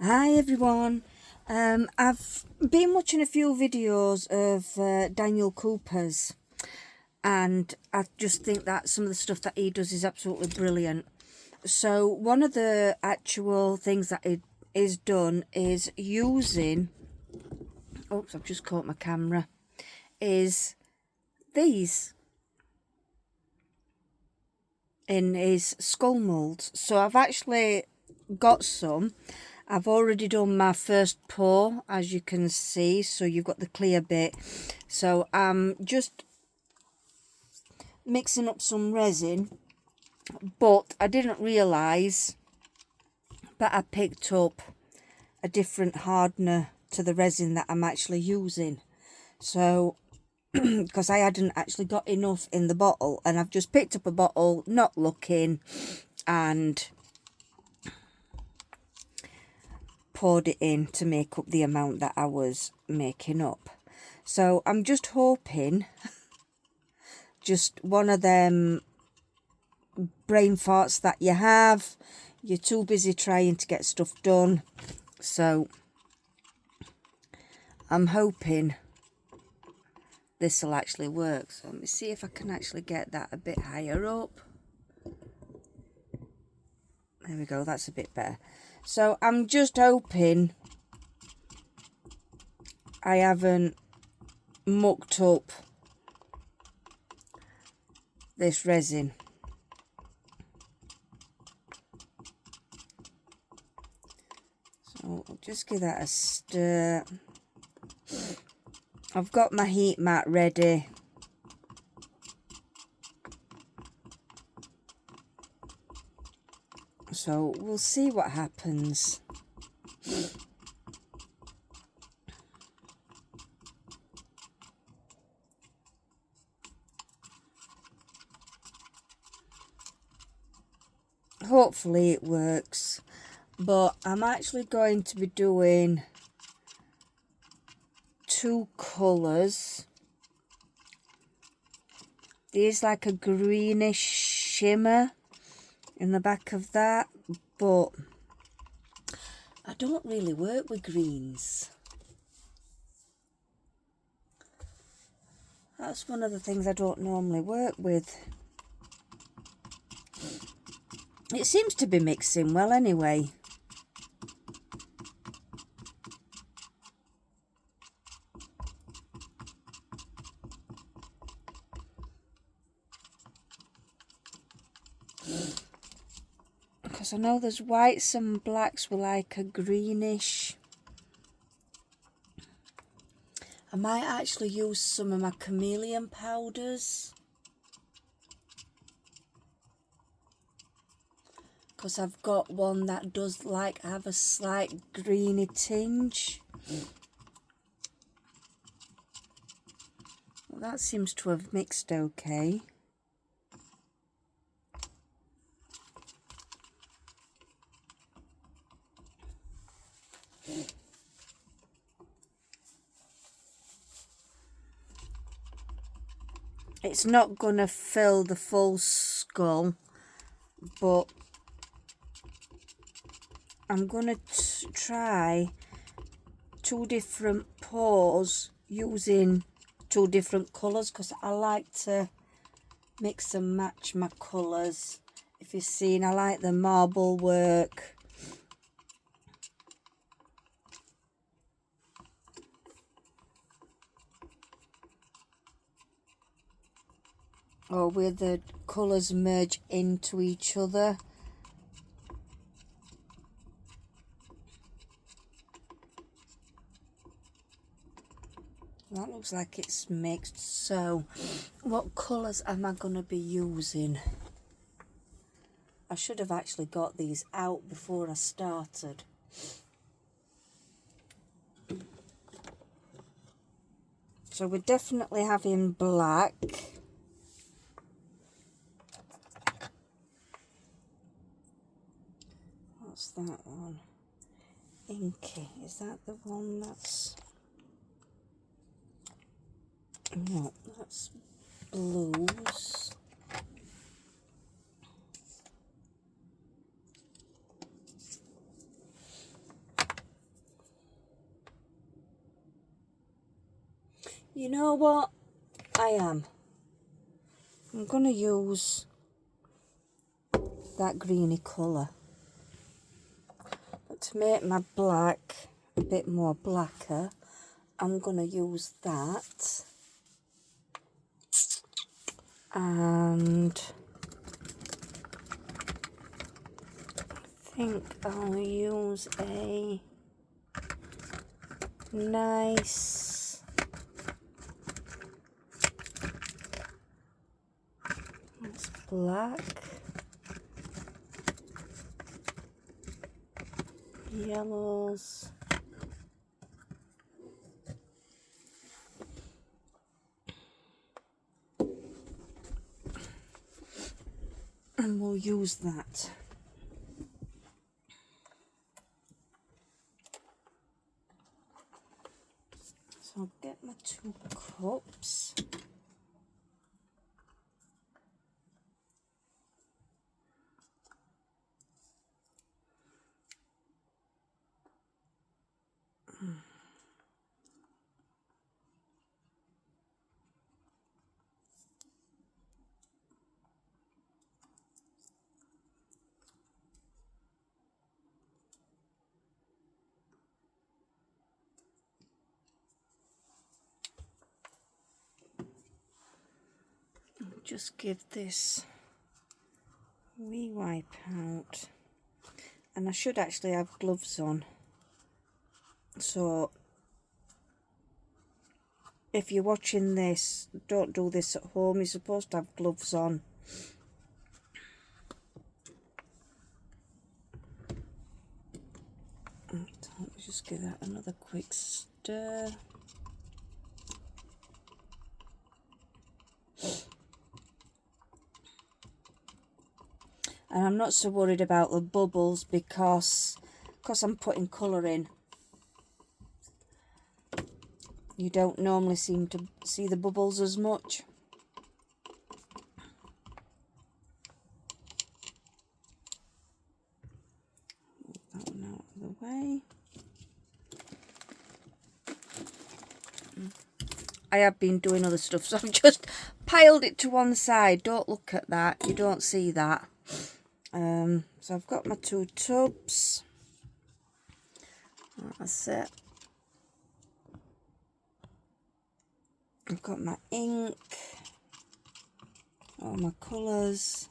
Hi everyone. I've been watching a few videos of Daniel Cooper's, and I just think that some of the stuff that he does is absolutely brilliant. So one of the actual things that it is done is using, oops, I've just caught my camera, is these in his skull moulds. So I've actually got some. I've already done my first pour, as you can see, so you've got the clear bit. So I'm just mixing up some resin, but I didn't realise that I picked up a different hardener to the resin that I'm actually using. So because I hadn't actually got enough in the bottle, and I've just picked up a bottle, not looking, and poured it in to make up the amount that I was making up. So I'm just hoping, just one of them brain farts that you have, you're too busy trying to get stuff done. So I'm hoping this will actually work. So let me see if I can actually get that a bit higher up. There we go, that's a bit better. So I'm just hoping I haven't mucked up this resin. So I'll just give that a stir. I've got my heat mat ready. So we'll see what happens. Hopefully it works, but I'm actually going to be doing two colours. There's like a greenish shimmer in the back of that, but I don't really work with greens. That's one of the things I don't normally work with. It seems to be mixing well anyway. Because I know there's whites and blacks with like a greenish. I might actually use some of my chameleon powders, because I've got one that does like have a slight greeny tinge. Well, that seems to have mixed okay. It's not gonna fill the full skull, but I'm gonna try two different pours using two different colours, because I like to mix and match my colours. If you've seen, I like the marble work. Or where the colours merge into each other. That looks like it's mixed. So what colours am I going to be using? I should have actually got these out before I started. So we're definitely having black. What's that one? Inky. Is that the one that's... No, that's blues. You know what? I am. I'm going to use that greeny colour. But to make my black a bit more blacker, I'm going to use that. And I think I'll use a nice black, yellows, and we'll use that. So I'll get my 2 cups. Just give this a wee wipe out, and I should actually have gloves on, so if you're watching this, don't do this at home, you're supposed to have gloves on. Let me just give that another quick stir. And I'm not so worried about the bubbles because I'm putting colour in. You don't normally seem to see the bubbles as much. Move that one out of the way. I have been doing other stuff, so I've just piled it to one side. Don't look at that, you don't see that. So I've got my 2 tubs. That's it. I've got my ink, all my colours.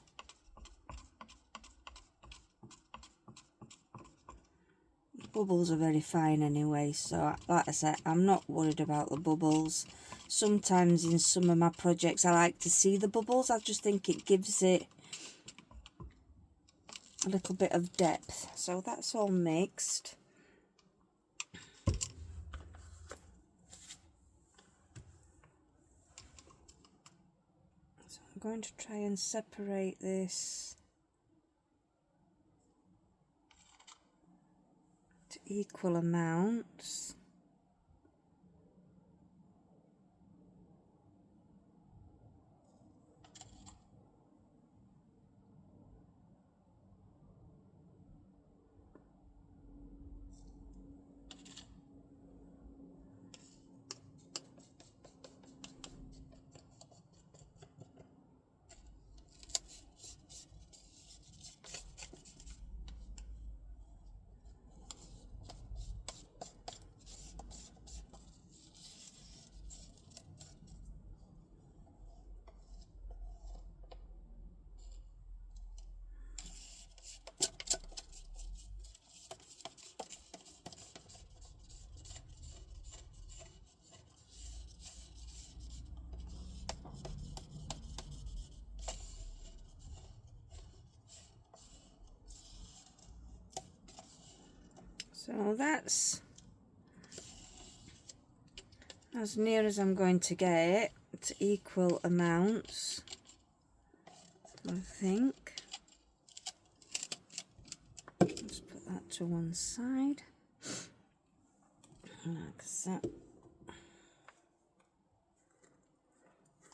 Bubbles are very fine anyway, so like I said, I'm not worried about the bubbles. Sometimes in some of my projects I like to see the bubbles. I just think it gives it a little bit of depth. So that's all mixed. So I'm going to try and separate this to equal amounts. So that's as near as I'm going to get to equal amounts, I think. Let's put that to one side. Like that.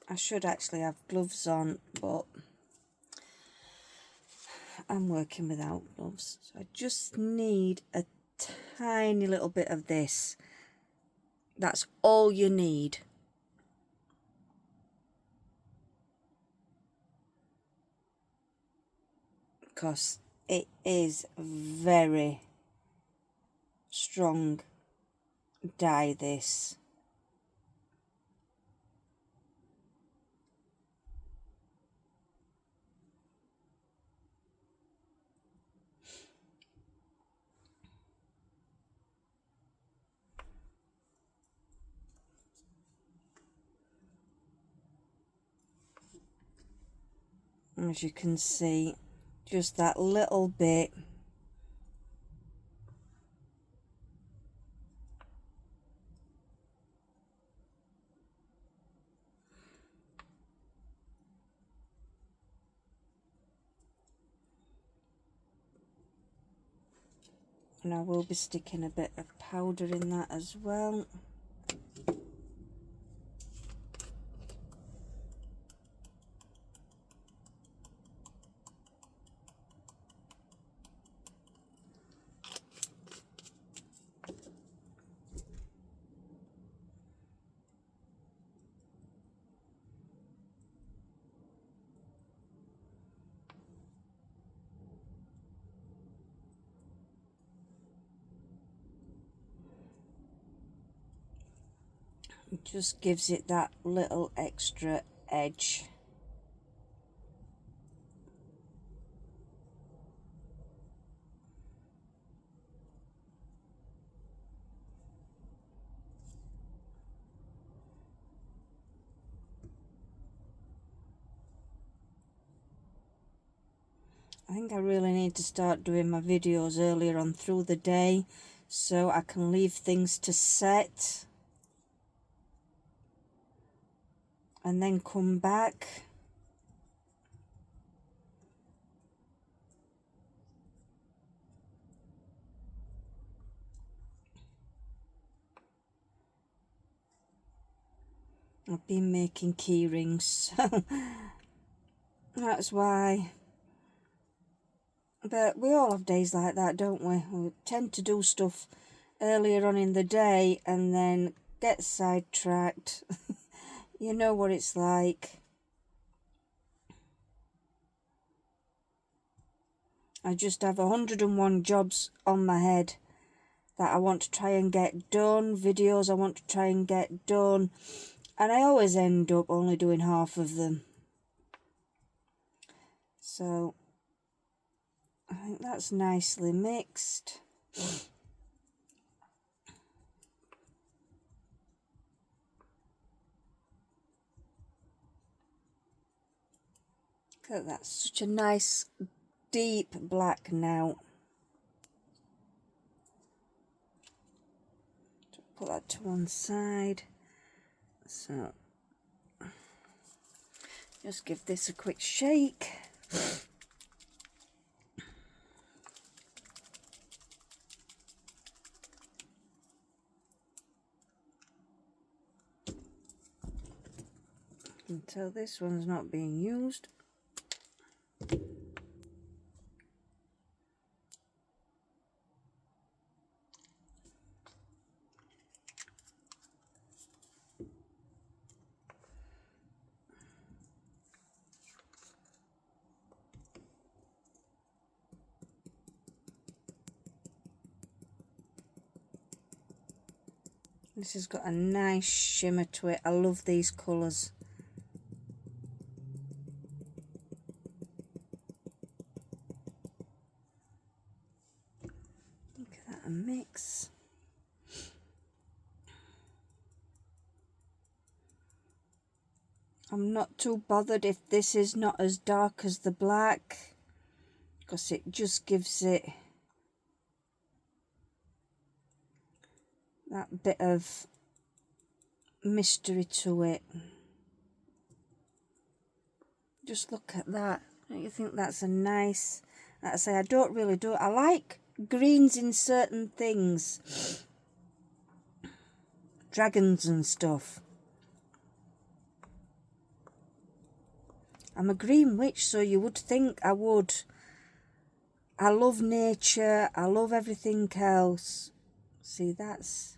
I should actually have gloves on, but I'm working without gloves. So I just need a tiny little bit of this. That's all you need. because it is very strong dye, this. As you can see, just that little bit. And I will be sticking a bit of powder in that as well. It just gives it that little extra edge. I think I really need to start doing my videos earlier on through the day so I can leave things to set and then come back. I've been making key rings, so that's why. But we all have days like that, don't we? We tend to do stuff earlier on in the day and then get sidetracked. You know what it's like. I just have 101 jobs on my head that I want to try and get done, videos I want to try and get done, and I always end up only doing half of them. So I think that's nicely mixed. Look at that, such a nice deep black now. Put that to one side. So just give this a quick shake. Until this one's not being used. This has got a nice shimmer to it. I love these colours. Look at that, a mix. I'm not too bothered if this is not as dark as the black, because it just gives it that bit of mystery to it. Just look at that. Don't you think that's a nice, like I say, I don't really do it. I like greens in certain things, dragons and stuff. I'm a green witch, so you would think I would. I love nature, I love everything else. See, that's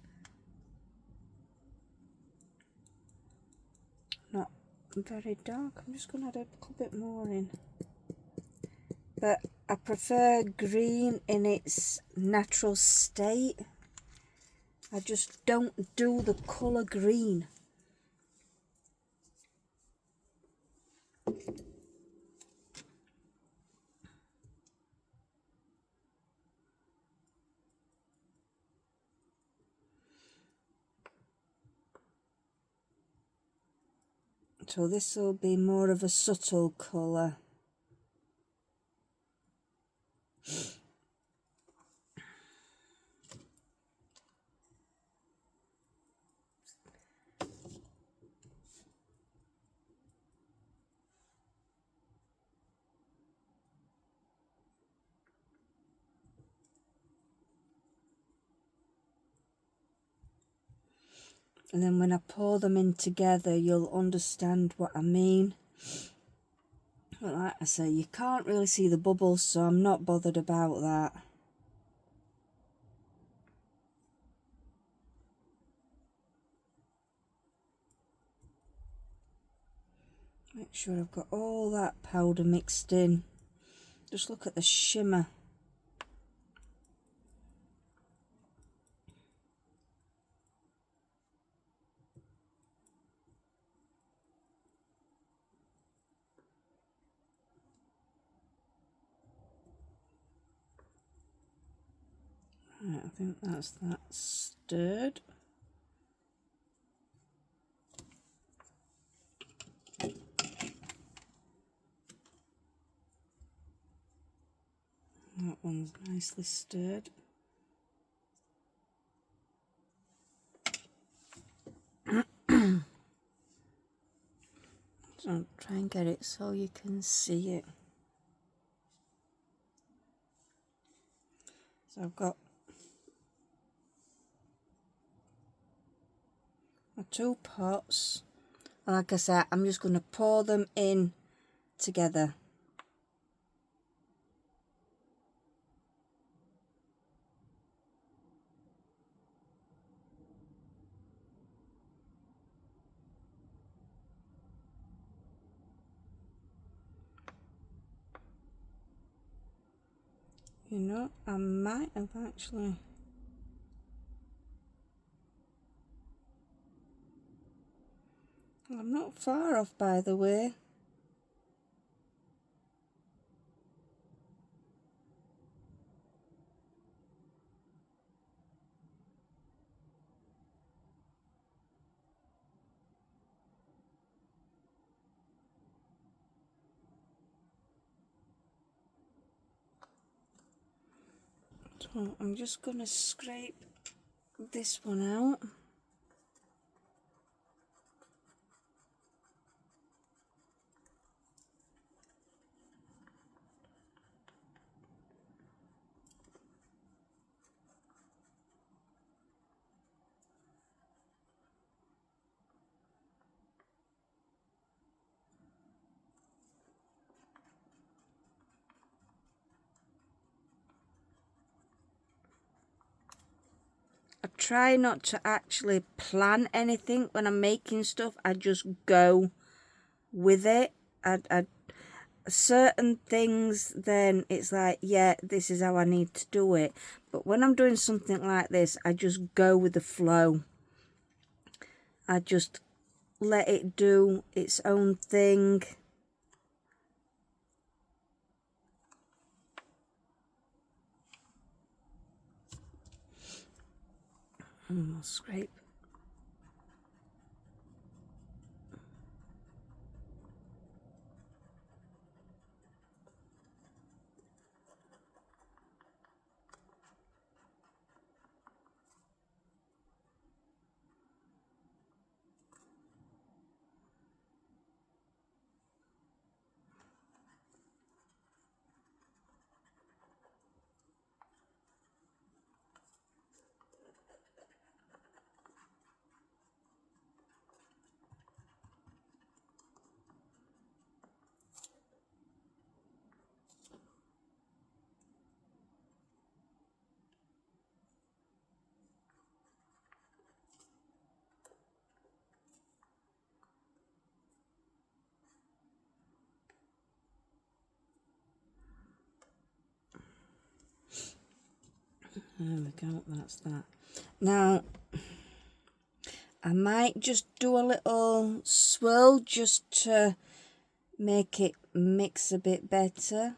not very dark. I'm just going to add a little bit more in. but I prefer green in its natural state. I just don't do the colour green. So this will be more of a subtle colour. And then when I pour them in together, you'll understand what I mean. But like I say, you can't really see the bubbles, so I'm not bothered about that. Make sure I've got all that powder mixed in. Just look at the shimmer. Right, I think that's that stirred. That one's nicely stirred. So try and get it so you can see it. So I've got my 2 pots. Like I said, I'm just going to pour them in together. You know, I might have actually... I'm not far off, by the way. So I'm just going to scrape this one out. I try not to actually plan anything when I'm making stuff. I just go with it. I certain things, then it's like, yeah, this is how I need to do it. But when I'm doing something like this, I just go with the flow. I just let it do its own thing. I'll scrape. There we go, that's that. Now, I might just do a little swirl just to make it mix a bit better.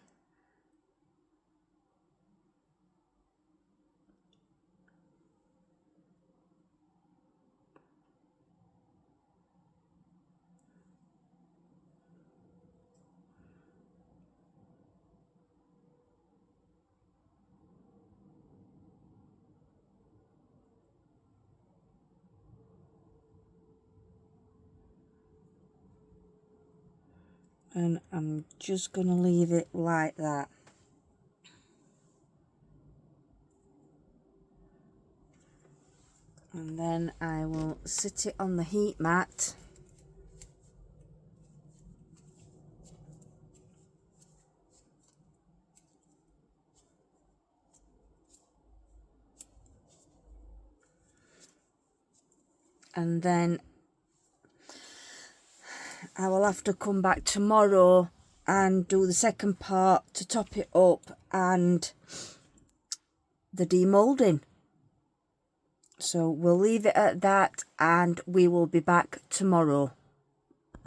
And I'm just going to leave it like that. And then I will sit it on the heat mat. And then I will have to come back tomorrow and do the second part to top it up and the demoulding. So we'll leave it at that and we will be back tomorrow.